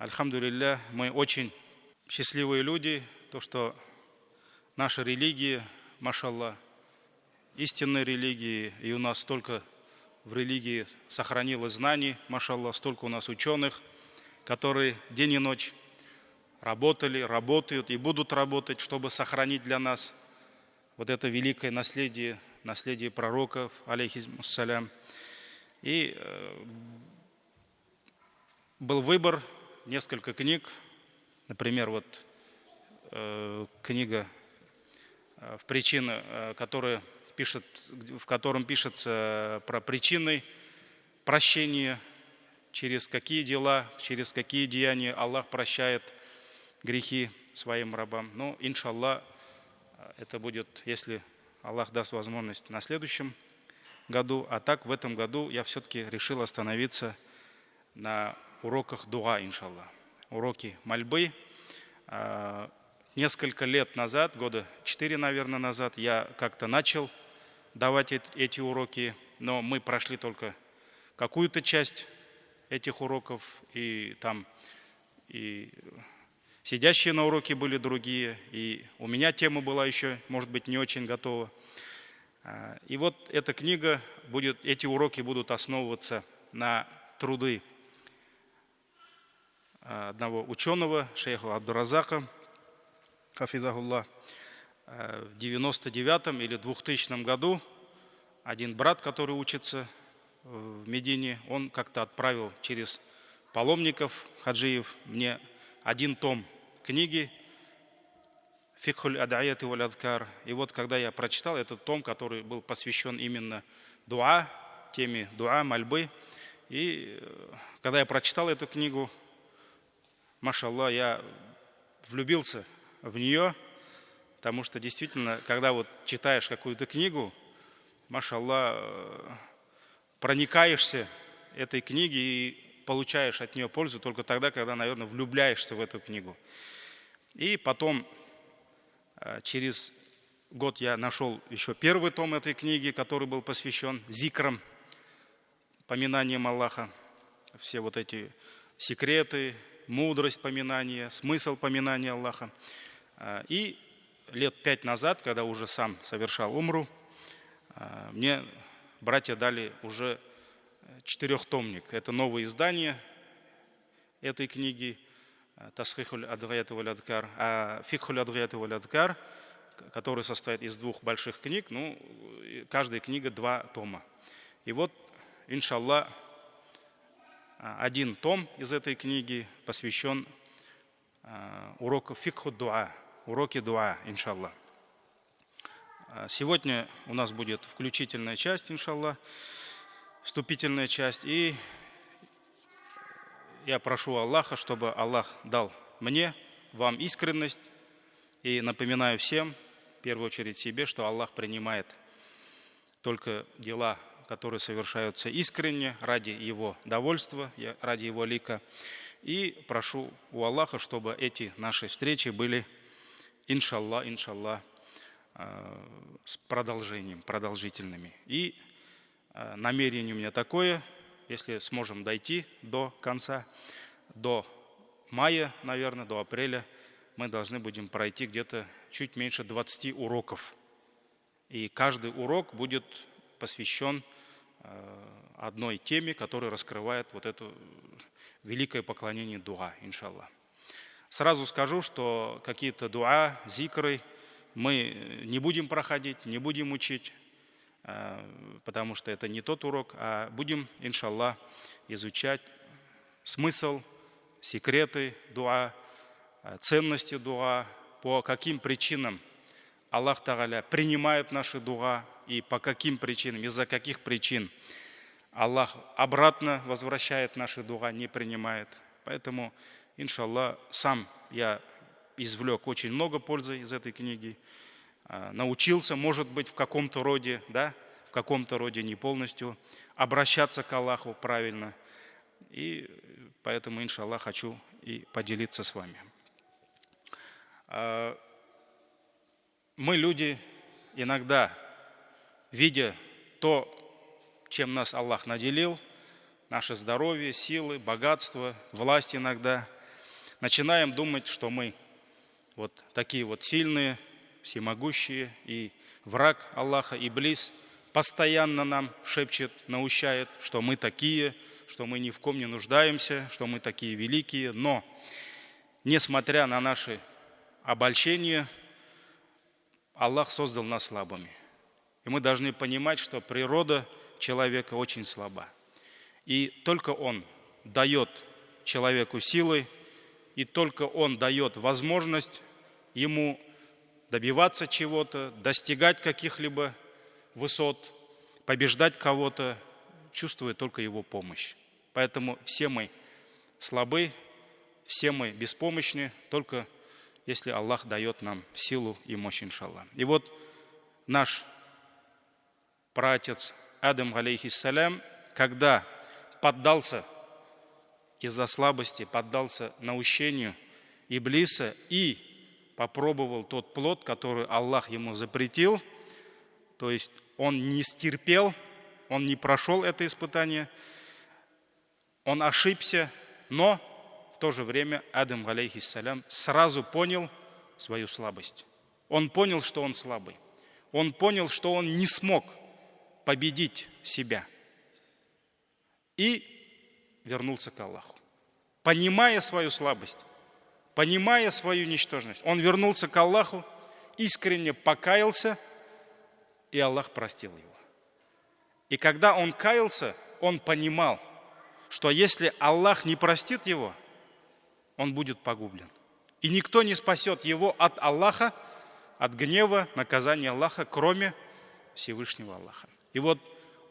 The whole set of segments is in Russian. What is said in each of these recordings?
Альхамдулилля, мы очень счастливые люди, то, что наша религия, машаллах, истинной религии, и у нас столько в религии сохранилось знаний, машаллах, столько у нас ученых, которые день и ночь работали, работают и будут работать, чтобы сохранить для нас вот это великое наследие, наследие пророков, алейхиссалям. И был выбор, несколько книг, например, вот книга «Причина», в котором пишется про причины прощения, через какие дела, через какие деяния Аллах прощает грехи своим рабам. Ну, иншаллах, это будет, если Аллах даст возможность, на следующем году. А так, в этом году я все-таки решил остановиться на уроках дуа, иншаллах. Уроки мольбы. Несколько лет назад, года 4, наверное, назад, я как-то начал давать эти уроки, но мы прошли только какую-то часть этих уроков, и там и сидящие на уроке были другие, и у меня тема была еще, может быть, не очень готова. И вот эта книга эти уроки будут основываться на труды одного ученого, шейха Абдуразака, хафизахуллах. В 99-м или 2000 году один брат, который учится в Медине, он как-то отправил через паломников, хаджиев, мне один том книги «Фикхуль ад'аяти валь адкар». И вот когда я прочитал этот том, который был посвящен именно дуа, теме дуа, мольбы, и когда я прочитал эту книгу, машаллах, я влюбился в нее, потому что действительно, когда вот читаешь какую-то книгу, машаллах, проникаешься этой книги и получаешь от нее пользу только тогда, когда, наверное, влюбляешься в эту книгу. И потом, через год я нашел еще первый том этой книги, который был посвящен зикрам, поминаниям Аллаха, все вот эти секреты, мудрость поминания, смысл поминания Аллаха. И лет 5 назад, когда уже сам совершал умру, мне братья дали уже 4-томник. Это новое издание этой книги «Тасхихуль ад'аяти валь адкар», «Фикхуль ад'аяти валь адкар», который состоит из 2 больших книг, ну, каждая книга 2 тома. И вот, иншаллах, один том из этой книги посвящен уроку фикху дуа, уроки дуа, иншаллах. Сегодня у нас будет включительная часть, иншаллах, вступительная часть. И я прошу Аллаха, чтобы Аллах дал мне, вам искренность. И напоминаю всем, в первую очередь себе, что Аллах принимает только дела, которые совершаются искренне, ради Его довольства, ради Его лика. И прошу у Аллаха, чтобы эти наши встречи были, иншаллах, с продолжением, продолжительными. И намерение у меня такое, если сможем дойти до конца, до мая, наверное, до апреля, мы должны будем пройти где-то чуть меньше 20 уроков. И каждый урок будет посвящен одной теме, которая раскрывает вот это великое поклонение дуа, иншаллах. Сразу скажу, что какие-то дуа, зикры мы не будем проходить, не будем учить, потому что это не тот урок, а будем, иншаллах, изучать смысл, секреты дуа, ценности дуа, по каким причинам Аллах Тааля принимает наши дуа и по каким причинам, из-за каких причин Аллах обратно возвращает наши дуа, не принимает. Поэтому, иншаллах, сам я извлек очень много пользы из этой книги, научился, может быть, в каком-то роде, да, в каком-то роде не полностью, обращаться к Аллаху правильно. И поэтому, иншаллах, хочу и поделиться с вами. Мы, люди, иногда, видя то, чем нас Аллах наделил, наше здоровье, силы, богатство, власть иногда, начинаем думать, что мы вот такие вот сильные, всемогущие, и враг Аллаха, Иблис, постоянно нам шепчет, наущает, что мы такие, что мы ни в ком не нуждаемся, что мы такие великие. Но, несмотря на наши обольщения, Аллах создал нас слабыми. И мы должны понимать, что природа человека очень слаба. И только Он дает человеку силы, и только Он дает возможность ему добиваться чего-то, достигать каких-либо высот, побеждать кого-то, чувствуя только Его помощь. Поэтому все мы слабы, все мы беспомощны, только если Аллах дает нам силу и мощь, иншаллах. И вот наш праотец Адам, алейхиссалям, когда поддался из-за слабости, поддался наущению Иблиса и попробовал тот плод, который Аллах ему запретил, то есть он не стерпел, он не прошел это испытание, он ошибся, но в то же время Адам, алейхиссалям, сразу понял свою слабость. Он понял, что он слабый. Он понял, что он не смог победить себя. И вернулся к Аллаху. Понимая свою слабость, понимая свою ничтожность, он вернулся к Аллаху, искренне покаялся, и Аллах простил его. И когда он каялся, он понимал, что если Аллах не простит его, он будет погублен. И никто не спасет его от Аллаха, от гнева, наказания Аллаха, кроме Всевышнего Аллаха. И вот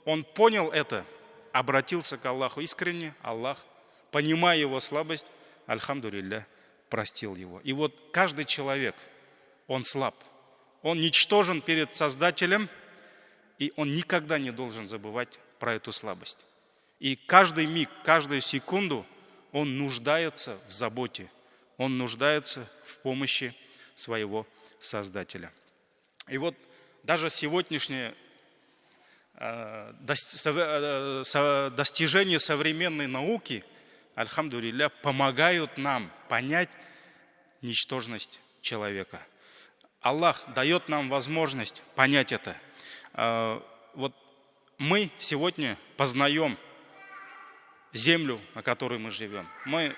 он понял это, обратился к Аллаху искренне, Аллах, понимая его слабость, альхамдулилля, простил его. И вот каждый человек, он слаб, он ничтожен перед Создателем, и он никогда не должен забывать про эту слабость. И каждый миг, каждую секунду он нуждается в заботе, он нуждается в помощи своего Создателя. И вот даже сегодняшнее достижения современной науки, альхамдулилля, помогают нам понять ничтожность человека. Аллах дает нам возможность понять это. Вот мы сегодня познаем землю, на которой мы живем. Мы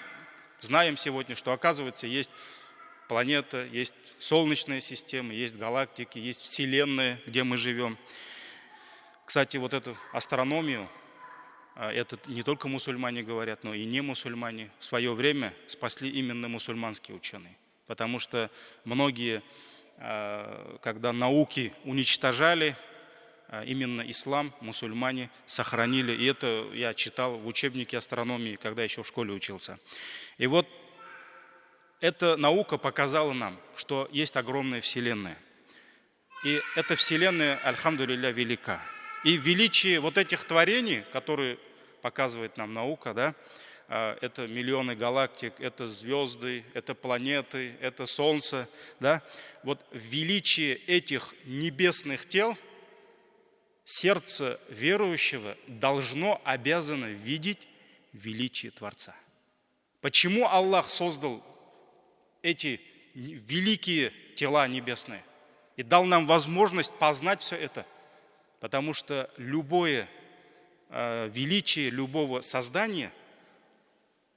знаем сегодня, что, оказывается, есть планета, есть солнечная система, есть галактики, есть Вселенная, где мы живем. Кстати, вот эту астрономию, это не только мусульмане говорят, но и не мусульмане, в свое время спасли именно мусульманские ученые. Потому что многие, когда науки уничтожали, именно ислам, мусульмане сохранили. И это я читал в учебнике астрономии, когда еще в школе учился. И вот эта наука показала нам, что есть огромная Вселенная. И эта Вселенная, альхамдулилля, велика. И величие вот этих творений, которые показывает нам наука, да, это миллионы галактик, это звезды, это планеты, это Солнце, да, вот величие этих небесных тел сердце верующего обязано видеть величие Творца. Почему Аллах создал эти великие тела небесные и дал нам возможность познать все это? Потому что любое величие любого создания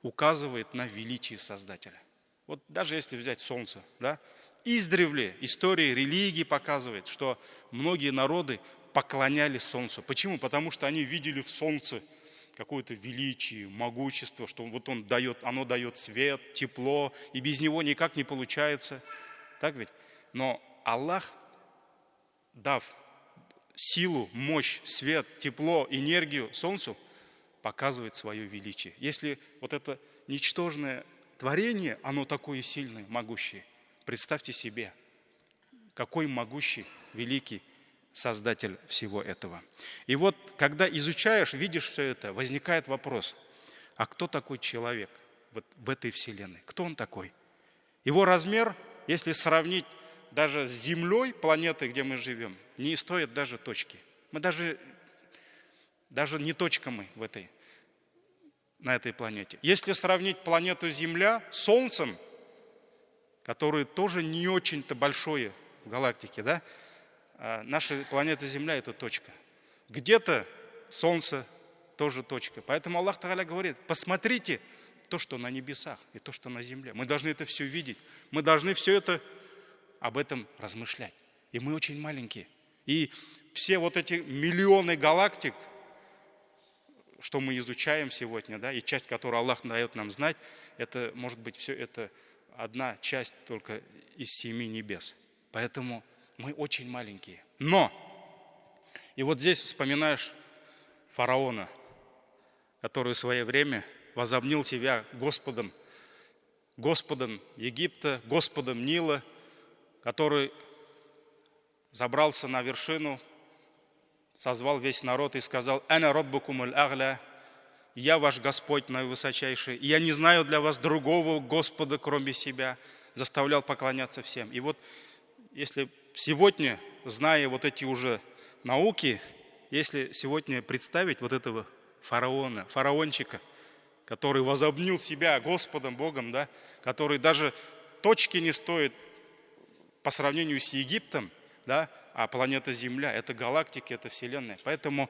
указывает на величие Создателя. Вот даже если взять Солнце, да, издревле история религии показывает, что многие народы поклонялись Солнцу. Почему? Потому что они видели в Солнце какое-то величие, могущество, что вот оно дает свет, тепло, и без него никак не получается. Так ведь? Но Аллах, дав силу, мощь, свет, тепло, энергию Солнцу, показывает свое величие. Если вот это ничтожное творение, оно такое сильное, могущее, представьте себе, какой могущий, великий Создатель всего этого. И вот, когда изучаешь, видишь все это, возникает вопрос, а кто такой человек вот в этой Вселенной? Кто он такой? Его размер, если сравнить даже с Землей, планетой, где мы живем, не стоит даже точки. Мы даже не точка мы в этой. на этой планете. Если сравнить планету Земля с Солнцем, которое тоже не очень-то большое в галактике, да? Наша планета Земля – это точка. Где-то Солнце тоже точка. Поэтому Аллах Тааля говорит, посмотрите то, что на небесах и то, что на земле. Мы должны это все видеть. Мы должны все это, об этом размышлять. И мы очень маленькие. И все вот эти миллионы галактик, что мы изучаем сегодня, да, и часть, которую Аллах дает нам знать, это, может быть, все это одна часть только из 7 небес. Поэтому мы очень маленькие. Но, и вот здесь вспоминаешь фараона, который в свое время возомнил себя Господом Египта, Господом Нила, который забрался на вершину, созвал весь народ и сказал: «Ана роббукумуль агля», «Я ваш Господь наивысочайший, и я не знаю для вас другого Господа, кроме себя», заставлял поклоняться всем. И вот если сегодня, зная вот эти уже науки, если сегодня представить вот этого фараончика, который возомнил себя Господом, Богом, да, который даже точки не стоит по сравнению с Египтом, да, а планета Земля – это галактики, это Вселенная. Поэтому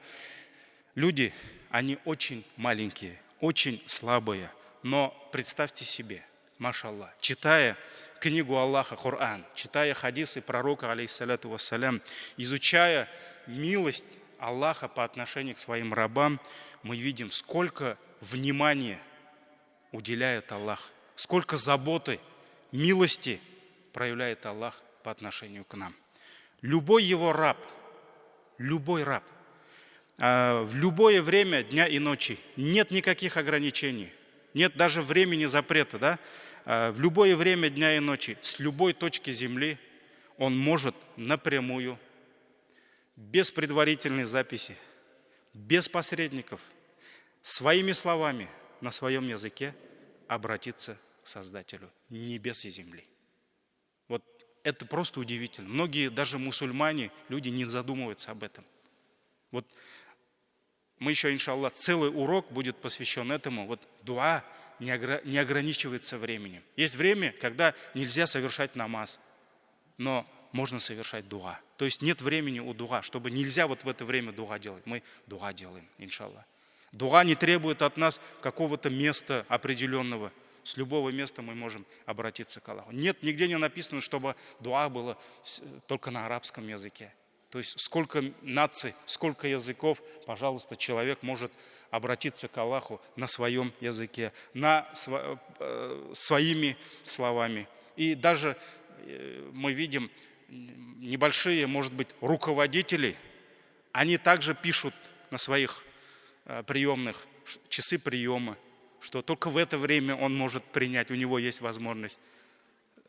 люди, они очень маленькие, очень слабые. Но представьте себе, машаллах, читая книгу Аллаха, Коран, читая хадисы пророка, алейхиссаляту вассалям, изучая милость Аллаха по отношению к своим рабам, мы видим, сколько внимания уделяет Аллах, сколько заботы, милости проявляет Аллах по отношению к нам. Любой его раб, в любое время дня и ночи, нет никаких ограничений, нет даже времени запрета, да? В любое время дня и ночи, с любой точки земли он может напрямую, без предварительной записи, без посредников, своими словами на своем языке обратиться к Создателю небес и земли. Вот это просто удивительно. Многие, даже мусульмане, люди не задумываются об этом. Вот мы еще, иншаллах, целый урок будет посвящен этому. Вот дуа не ограничивается временем. Есть время, когда нельзя совершать намаз, но можно совершать дуа. То есть нет времени у дуа, чтобы нельзя вот в это время дуа делать. Мы дуа делаем, иншаллах. Дуа не требует от нас какого-то места определенного. С любого места мы можем обратиться к Аллаху. Нет, нигде не написано, чтобы дуа было только на арабском языке. То есть сколько наций, сколько языков, пожалуйста, человек может обратиться к Аллаху на своем языке, своими словами. И даже мы видим небольшие, может быть, руководители, они также пишут на своих приемных часы приема, что только в это время он может принять, у него есть возможность.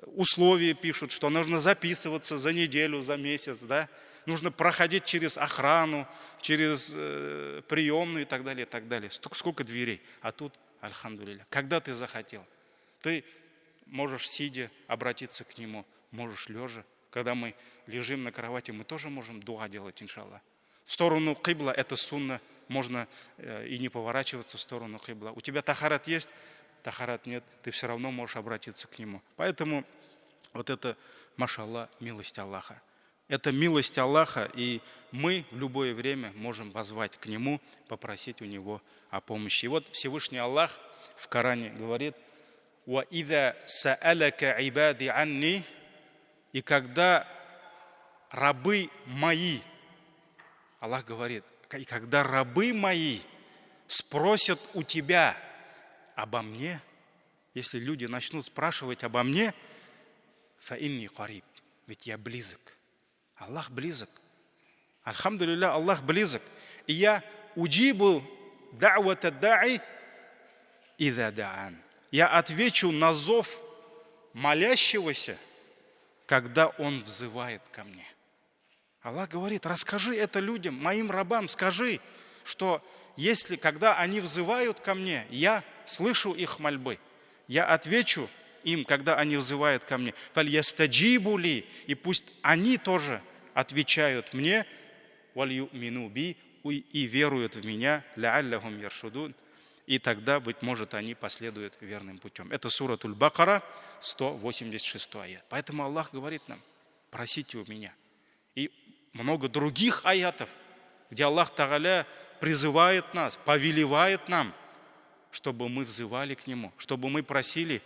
Условия пишут, что нужно записываться за неделю, за месяц, да? Нужно проходить через охрану, через приемную и так далее, и так далее. Сколько дверей. А тут, альхамдулилля, когда ты захотел, ты можешь сидя обратиться к нему, можешь лежа. Когда мы лежим на кровати, мы тоже можем дуа делать, иншаллах. В сторону кибла это сунна, можно и не поворачиваться в сторону кибла. У тебя тахарат есть, тахарат нет, ты все равно можешь обратиться к нему. Поэтому вот это, машаллах, милость Аллаха. Это милость Аллаха, и мы в любое время можем воззвать к Нему, попросить у Него о помощи. И вот Всевышний Аллах в Коране говорит: «Ваида са'аляка ибади анни», и когда рабы мои, Аллах говорит, и когда рабы мои спросят у тебя обо мне, если люди начнут спрашивать обо мне, фа инни кариб, ведь я близок. Аллах близок. Альхамдулилля, Аллах близок. И я уджибу да'вата да'и иза да'ан. Я отвечу на зов молящегося, когда он взывает ко мне. Аллах говорит: расскажи это людям, моим рабам, скажи, что если, когда они взывают ко мне, я слышу их мольбы, я отвечу им, когда они взывают ко мне. Фальястаджибу ли, и пусть они тоже отвечают мне, валью минуби, и веруют в меня, ла'аллахум яршудун, И тогда, быть может, они последуют верным путем. Это сура Аль-Бакара, 186 аят. Поэтому Аллах говорит нам: просите у меня. И много других аятов, где Аллах Тааля призывает нас, повелевает нам, чтобы мы взывали к Нему, чтобы мы просили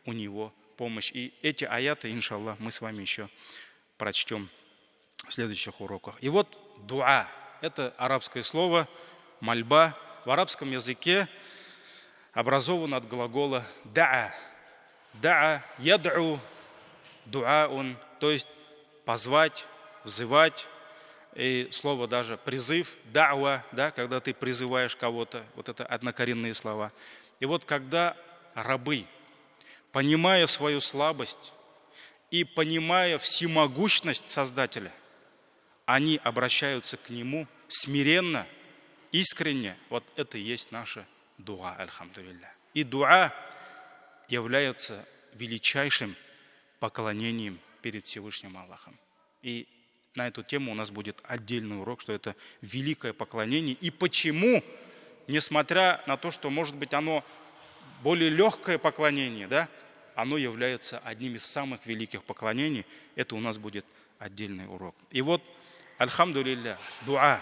у Него помощь. И эти аяты, иншаллах, мы с вами еще прочтем в следующих уроках. И вот дуа – это арабское слово, мольба. В арабском языке образован от глагола да'a. Да'a, яд'у, дуаун, то есть позвать, взывать. И слово даже призыв, да'ва, да, когда ты призываешь кого-то, вот это однокоренные слова. И вот когда рабы, понимая свою слабость и понимая всемогущность Создателя, они обращаются к Нему смиренно, искренне. Вот это и есть наша дуа, альхамдулилля. И дуа является величайшим поклонением перед Всевышним Аллахом. И на эту тему у нас будет отдельный урок, что это великое поклонение. И почему, несмотря на то, что, может быть, оно более легкое поклонение, да, оно является одним из самых великих поклонений. Это у нас будет отдельный урок. И вот, альхамдулилля, дуа.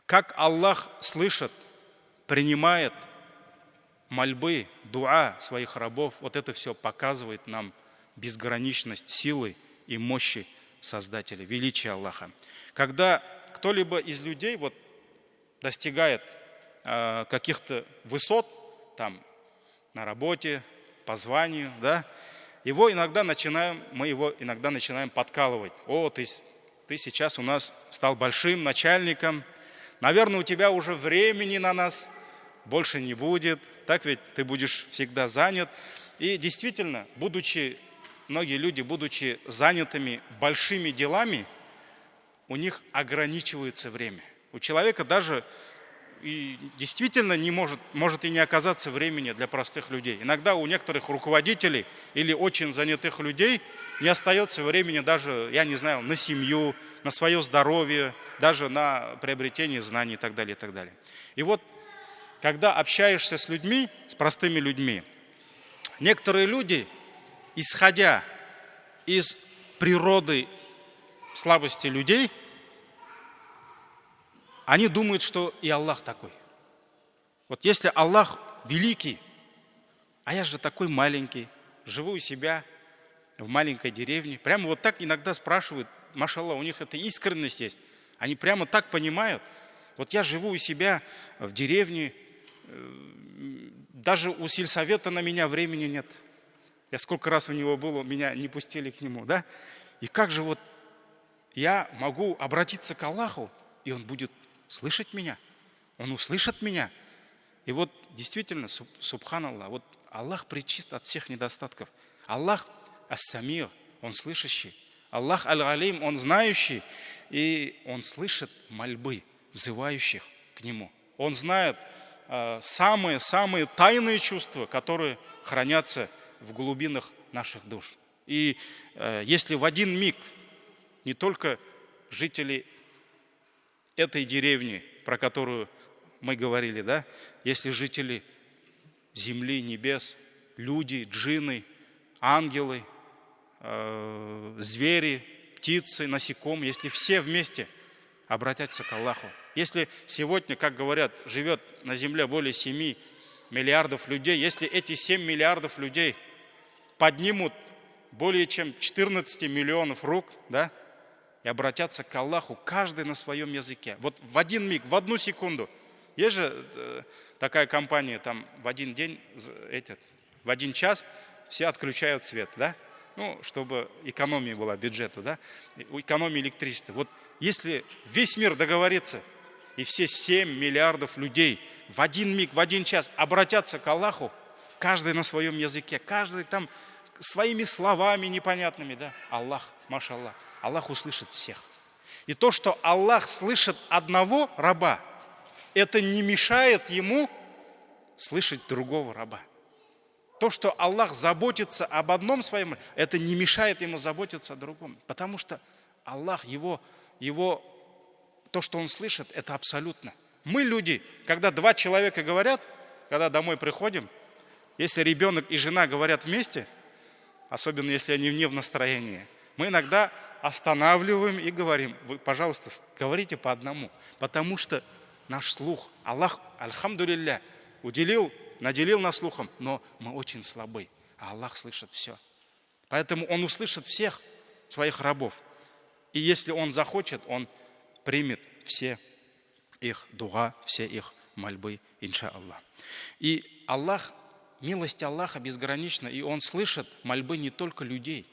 Как Аллах слышит, принимает мольбы, дуа своих рабов, вот это все показывает нам безграничность силы и мощи Создателя, величие Аллаха. Когда кто-либо из людей вот достигает каких-то высот, там, на работе, по званию, да, мы его иногда начинаем подкалывать. О, ты сейчас у нас стал большим начальником, наверное, у тебя уже времени на нас больше не будет, так ведь ты будешь всегда занят. И действительно, многие люди, будучи занятыми большими делами, у них ограничивается время. У человека даже и действительно может и не оказаться времени для простых людей. Иногда у некоторых руководителей или очень занятых людей не остается времени даже, я не знаю, на семью, на свое здоровье, даже на приобретение знаний и так далее, и так далее. И вот, когда общаешься с людьми, с простыми людьми, некоторые люди, исходя из природы слабости людей, они думают, что и Аллах такой. Вот если Аллах великий, а я же такой маленький, живу у себя в маленькой деревне, прямо вот так иногда спрашивают, машаллах, у них эта искренность есть. Они прямо так понимают. Вот я живу у себя в деревне, даже у сельсовета на меня времени нет. Я сколько раз у него был, меня не пустили к нему, да? И как же вот я могу обратиться к Аллаху, и Он будет слышать меня, Он услышит меня. И вот действительно, субханаллах, вот Аллах пречист от всех недостатков. Аллах ас-самир, Он слышащий. Аллах аль-алим, Он знающий, и Он слышит мольбы взывающих к Нему. Он знает самые тайные чувства, которые хранятся в глубинах наших душ. И если в один миг не только жители этой деревни, про которую мы говорили, да, если жители земли, небес, люди, джинны, ангелы, звери, птицы, насекомые, если все вместе обратятся к Аллаху. Если сегодня, как говорят, живет на земле более 7 миллиардов людей, если эти 7 миллиардов людей поднимут более чем 14 миллионов рук, да, и обратятся к Аллаху, каждый на своем языке. Вот в один миг, в одну секунду. Есть же такая компания, там в один день, в один час все отключают свет, да? Ну, чтобы экономия была бюджету, да? Экономия электричества. Вот если весь мир договорится, и все 7 миллиардов людей в один миг, в один час обратятся к Аллаху, каждый на своем языке, каждый там своими словами непонятными, да? Аллах, машаллах, Аллах услышит всех. И то, что Аллах слышит одного раба, это не мешает ему слышать другого раба. То, что Аллах заботится об одном своем, это не мешает ему заботиться о другом. Потому что Аллах, то, что он слышит, это абсолютно. Мы люди, когда два человека говорят, когда домой приходим, если ребенок и жена говорят вместе, особенно если они не в настроении, мы иногда останавливаем и говорим: вы, пожалуйста, говорите по одному, потому что наш слух, Аллах, альхамдулилля, наделил нас слухом, но мы очень слабы, а Аллах слышит все. Поэтому Он услышит всех своих рабов. И если Он захочет, Он примет все их дуа, все их мольбы, иншаллах. И Аллах, милость Аллаха безгранична, и Он слышит мольбы не только людей.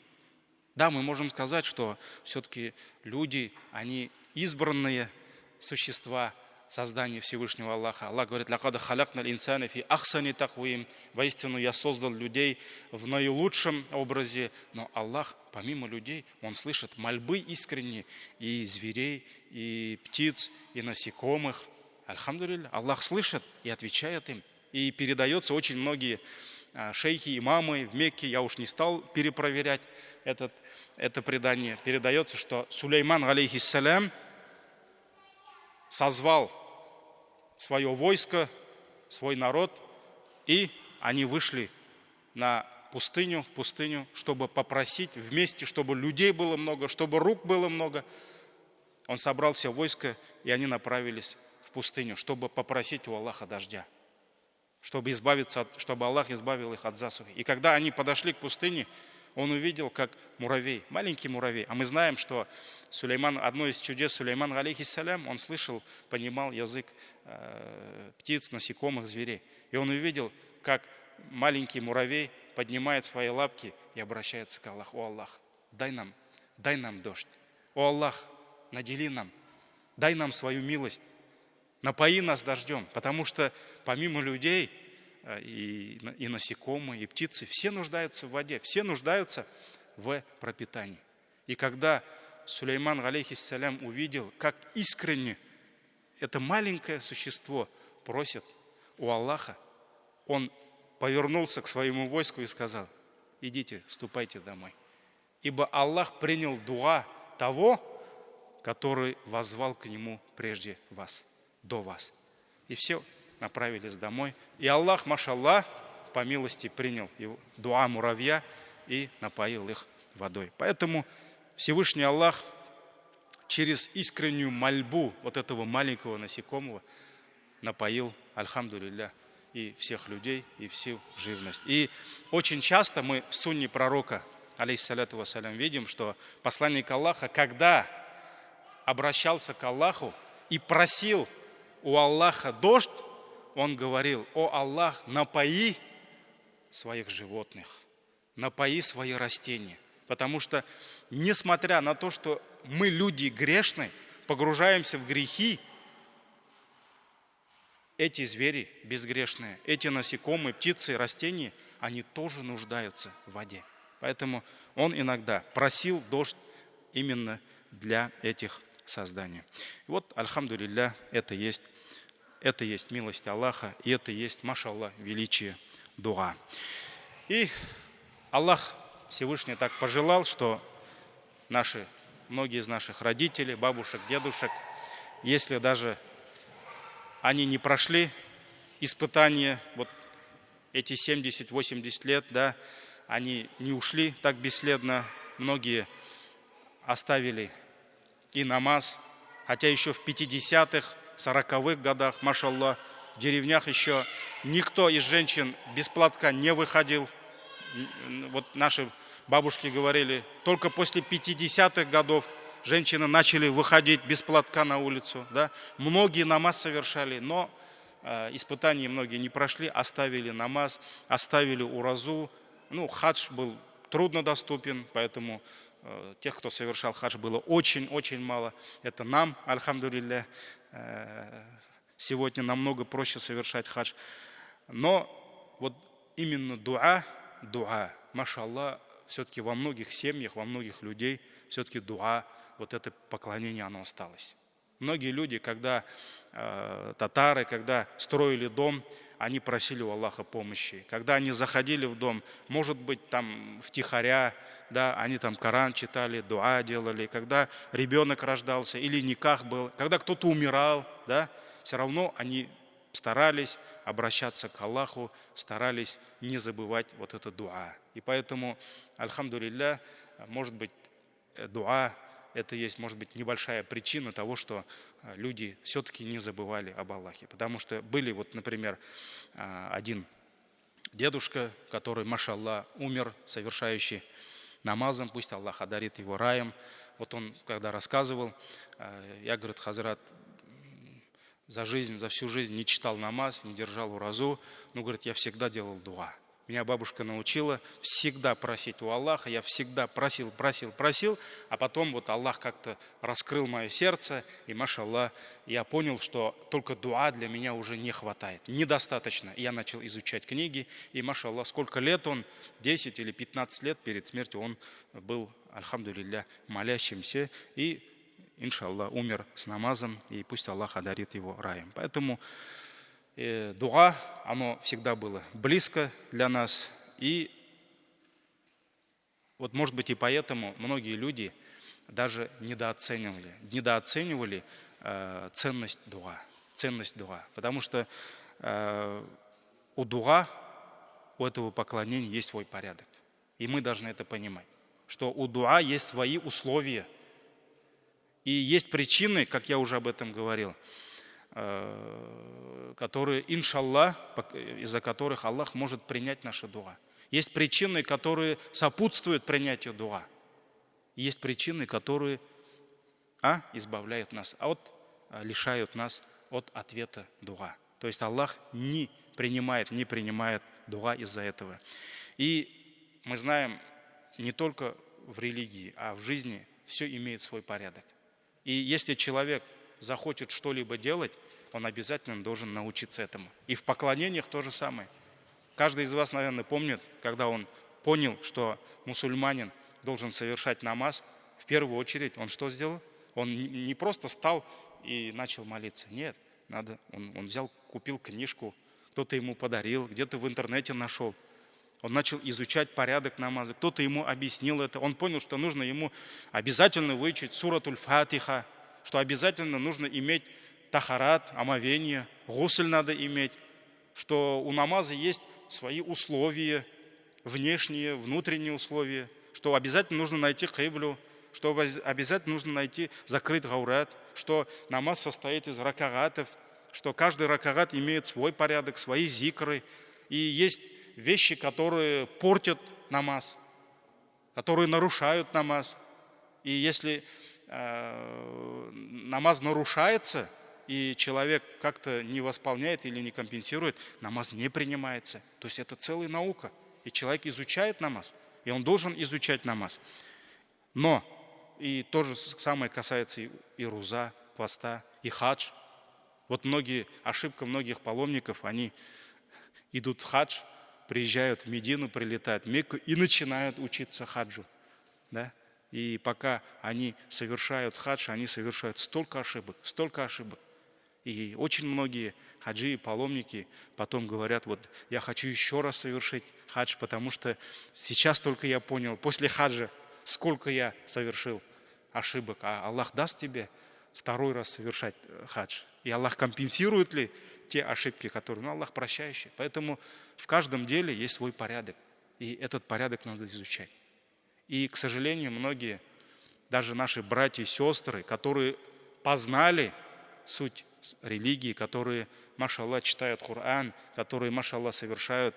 Да, мы можем сказать, что все-таки люди, они избранные существа, создание Всевышнего Аллаха. Аллах говорит: «Лакад халакнал инсана фи ахсани таквим». Воистину я создал людей в наилучшем образе. Но Аллах, помимо людей, Он слышит мольбы искренние и зверей, и птиц, и насекомых. Альхамдулилля, Аллах слышит и отвечает им. И передается очень многие шейхи, имамы в Мекке, я уж не стал перепроверять это предание, передается, что Сулейман, алейхиссалям, созвал свое войско, свой народ, и они вышли в пустыню, чтобы попросить вместе, чтобы людей было много, чтобы рук было много. Он собрал все войско, и они направились в пустыню, чтобы попросить у Аллаха дождя, чтобы Аллах избавил их от засухи. И когда они подошли к пустыне, он увидел, как муравей, маленький муравей. А мы знаем, что Сулейман, одно из чудес Сулеймана, алейхиссалям, он слышал, понимал язык птиц, насекомых, зверей. И он увидел, как маленький муравей поднимает свои лапки и обращается к Аллаху: «О Аллах, дай нам дождь. О Аллах, надели нам, дай нам свою милость, напои нас дождем». Потому что помимо людей и насекомые, и птицы, все нуждаются в воде, все нуждаются в пропитании. И когда Сулейман, алейхиссалям, увидел, как искренне это маленькое существо просит у Аллаха, он повернулся к своему войску и сказал: идите, ступайте домой. Ибо Аллах принял дуа того, который воззвал к нему прежде вас, до вас. И все направились домой. И Аллах, машаллах, по милости принял дуа муравья и напоил их водой. Поэтому Всевышний Аллах через искреннюю мольбу вот этого маленького насекомого напоил, альхамдулилля, и всех людей, и всю живность. И очень часто мы в сунне пророка, алейхиссаляту вассалям, видим, что посланник Аллаха, когда обращался к Аллаху и просил у Аллаха дождь, он говорил: «О Аллах, напои своих животных, напои свои растения». Потому что, несмотря на то, что мы, люди грешны, погружаемся в грехи, эти звери безгрешные, эти насекомые, птицы, растения, они тоже нуждаются в воде. Поэтому он иногда просил дождь именно для этих созданий. И вот, альхамдулилля, это есть милость Аллаха, и это есть, машаллах, величие дуа. И Аллах Всевышний так пожелал, что многие из наших родителей, бабушек, дедушек, если даже они не прошли испытания, вот эти 70-80 лет, да, они не ушли так бесследно, многие оставили и намаз, хотя еще в 50-х, 40-х годах, машаллах, в деревнях еще никто из женщин без платка не выходил. Вот наши бабушки говорили, только после 50-х годов женщины начали выходить без платка на улицу. Да? Многие намаз совершали, но испытания многие не прошли, оставили намаз, оставили уразу. Хадж был труднодоступен, поэтому тех, кто совершал хадж, было очень-очень мало. Это нам, альхамдулилля, сегодня намного проще совершать хадж. Но вот именно дуа, машаллах, все-таки во многих семьях, во многих людей, все-таки дуа, вот это поклонение, оно осталось. Многие люди, когда татары, когда строили дом, они просили у Аллаха помощи. Когда они заходили в дом, может быть, там втихаря, да, они там Коран читали, дуа делали. Когда ребенок рождался или никах был, когда кто-то умирал, да, все равно они старались обращаться к Аллаху, старались не забывать вот это дуа. И поэтому, альхамдулилля, может быть, дуа — это есть, может быть, небольшая причина того, что люди все-таки не забывали об Аллахе. Потому что были, вот, например, один дедушка, который, машаллах, умер, совершающий намазом, пусть Аллах одарит его раем. Вот он, когда рассказывал, я, говорит, Хазрат, за всю жизнь не читал намаз, не держал уразу, но, говорит, я всегда делал дуа. Меня бабушка научила всегда просить у Аллаха, я всегда просил, а потом вот Аллах как-то раскрыл мое сердце, и, машаллах, я понял, что только дуа для меня уже не хватает, недостаточно. И я начал изучать книги, и, машаллах, сколько лет он, 10 или 15 лет перед смертью он был, альхамдулилля, молящимся, и, иншаллах, умер с намазом, и пусть Аллах одарит его раем. Поэтому дуа, оно всегда было близко для нас. И вот, может быть, и поэтому многие люди даже недооценивали ценность дуа. Потому что у дуа, у этого поклонения есть свой порядок. И мы должны это понимать, что у дуа есть свои условия. И есть причины, как я уже об этом говорил, которые, иншаллах, из-за которых Аллах может принять наши дуа. Есть причины, которые сопутствуют принятию дуа. Есть причины, которые избавляют нас, лишают нас от ответа дуа. То есть Аллах не принимает дуа из-за этого. И мы знаем, не только в религии, а в жизни все имеет свой порядок. И если человек захочет что-либо делать, он обязательно должен научиться этому. И в поклонениях то же самое. Каждый из вас, наверное, помнит, когда он понял, что мусульманин должен совершать намаз, в первую очередь он что сделал? Он не просто стал и начал молиться. Нет, он взял, купил книжку, кто-то ему подарил, где-то в интернете нашел. Он начал изучать порядок намаза, кто-то ему объяснил это. Он понял, что нужно ему обязательно выучить суратуль Фатиха, что обязательно нужно иметь тахарат, омовение, гусль надо иметь, что у намаза есть свои условия, внешние, внутренние условия, что обязательно нужно найти киблю, что обязательно нужно найти закрыть гаурат, что намаз состоит из ракагатов, что каждый ракагат имеет свой порядок, свои зикры, и есть вещи, которые портят намаз, которые нарушают намаз. И если намаз нарушается, и человек как-то не восполняет или не компенсирует, намаз не принимается. То есть это целая наука. И человек изучает намаз, и он должен изучать намаз. Но и то же самое касается и руза, поста, и хадж. Вот ошибка многих паломников, они идут в хадж, приезжают в Медину, прилетают в Мекку и начинают учиться хаджу. Да? И пока они совершают хадж, они совершают столько ошибок. И очень многие хаджи и паломники потом говорят, вот я хочу еще раз совершить хадж, потому что сейчас только я понял, после хаджа, сколько я совершил ошибок. А Аллах даст тебе второй раз совершать хадж. И Аллах компенсирует ли те ошибки, которые... Аллах прощающий. Поэтому в каждом деле есть свой порядок. И этот порядок надо изучать. И, к сожалению, многие, даже наши братья и сестры, которые познали суть религии, которые, машаллах, читают Коран, которые, машаллах, совершают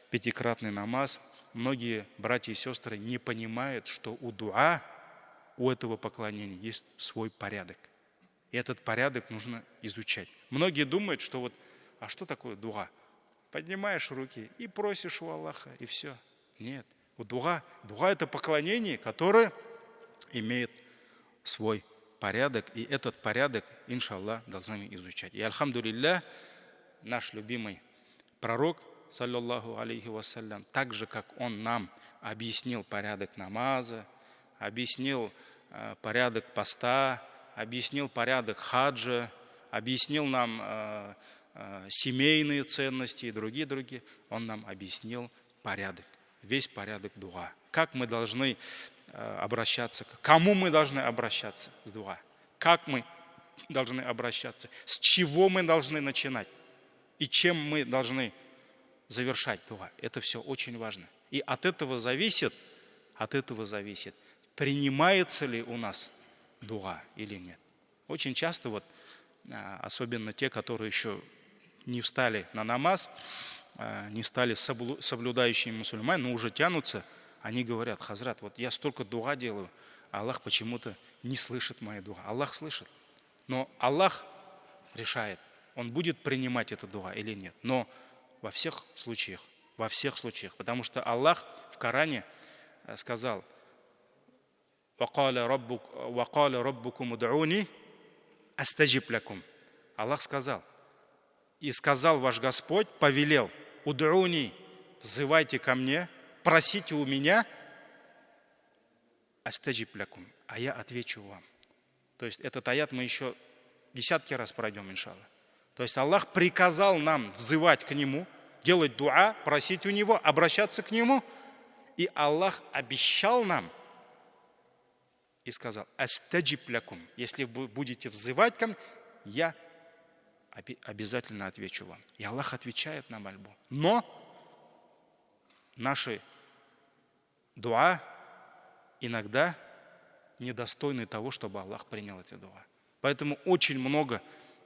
пятикратный намаз, многие братья и сестры не понимают, что у дуа, у этого поклонения есть свой порядок. И этот порядок нужно изучать. Многие думают, что а что такое дуа? Поднимаешь руки и просишь у Аллаха, и все. Нет. Дуа это поклонение, которое имеет свой порядок, и этот порядок, иншаллах, должны изучать. И альхамдулилля, наш любимый пророк, саллаллаху алейхи вассалям, так же, как он нам объяснил порядок намаза, объяснил порядок поста, объяснил порядок хаджа, объяснил нам семейные ценности и другие, он нам объяснил порядок. Весь порядок дуа. Как мы должны обращаться, к кому мы должны обращаться с дуа. Как мы должны обращаться, с чего мы должны начинать и чем мы должны завершать дуа. Это все очень важно. И от этого зависит, принимается ли у нас дуа или нет. Очень часто, вот, особенно те, которые еще не встали на намаз, не стали соблюдающими мусульмане, но уже тянутся, они говорят: Хазрат, вот я столько дуа делаю, а Аллах почему-то не слышит мои дуа. Аллах слышит, но Аллах решает, Он будет принимать это дуа или нет. Но во всех случаях, потому что Аллах в Коране сказал: «Вакаля раббукум уд'уни астаджиб лакум». Аллах сказал, и сказал ваш Господь, повелел: «Уд'уни», взывайте ко мне, просите у меня, астаджиб лакум, а я отвечу вам. То есть этот аят мы еще десятки раз пройдем, иншаллах. То есть Аллах приказал нам взывать к Нему, делать дуа, просить у Него, обращаться к Нему. И Аллах обещал нам и сказал: астаджиб лакум, если вы будете взывать ко мне, я обязательно отвечу вам. И Аллах отвечает на мольбу. Но наши дуа иногда недостойны того, чтобы Аллах принял эти дуа. Поэтому очень много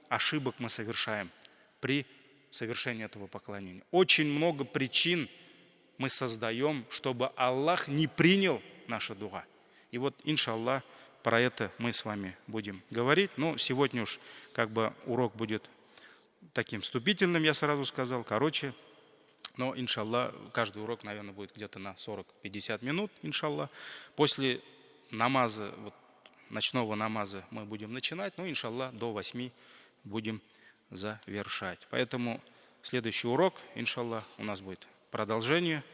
ошибок мы совершаем при совершении этого поклонения. Очень много причин мы создаем, чтобы Аллах не принял наше дуа. И вот, иншаллах, про это мы с вами будем говорить. Но сегодня уж как бы урок будет таким вступительным, я сразу сказал, короче. Но, иншаллах, каждый урок, наверное, будет где-то на 40-50 минут, иншаллах. После намаза, вот, ночного намаза мы будем начинать, но, иншаллах, до 8 будем завершать. Поэтому следующий урок, иншаллах, у нас будет продолжение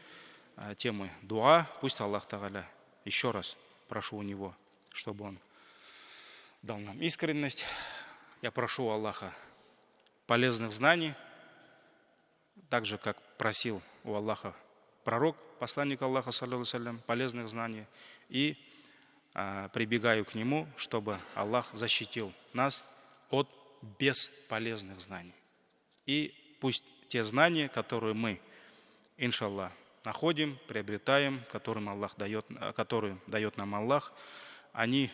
темы дуа. Пусть Аллах Тааля, еще раз прошу у Него, чтобы Он дал нам искренность. Я прошу у Аллаха полезных знаний, так же, как просил у Аллаха пророк, посланник Аллаха, саллаллаху алейхи ва саллям, полезных знаний. И прибегаю к Нему, чтобы Аллах защитил нас от бесполезных знаний. И пусть те знания, которые мы, иншаллах, находим, приобретаем, которые дает нам Аллах, они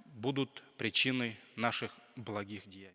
будут причиной наших благих деяний.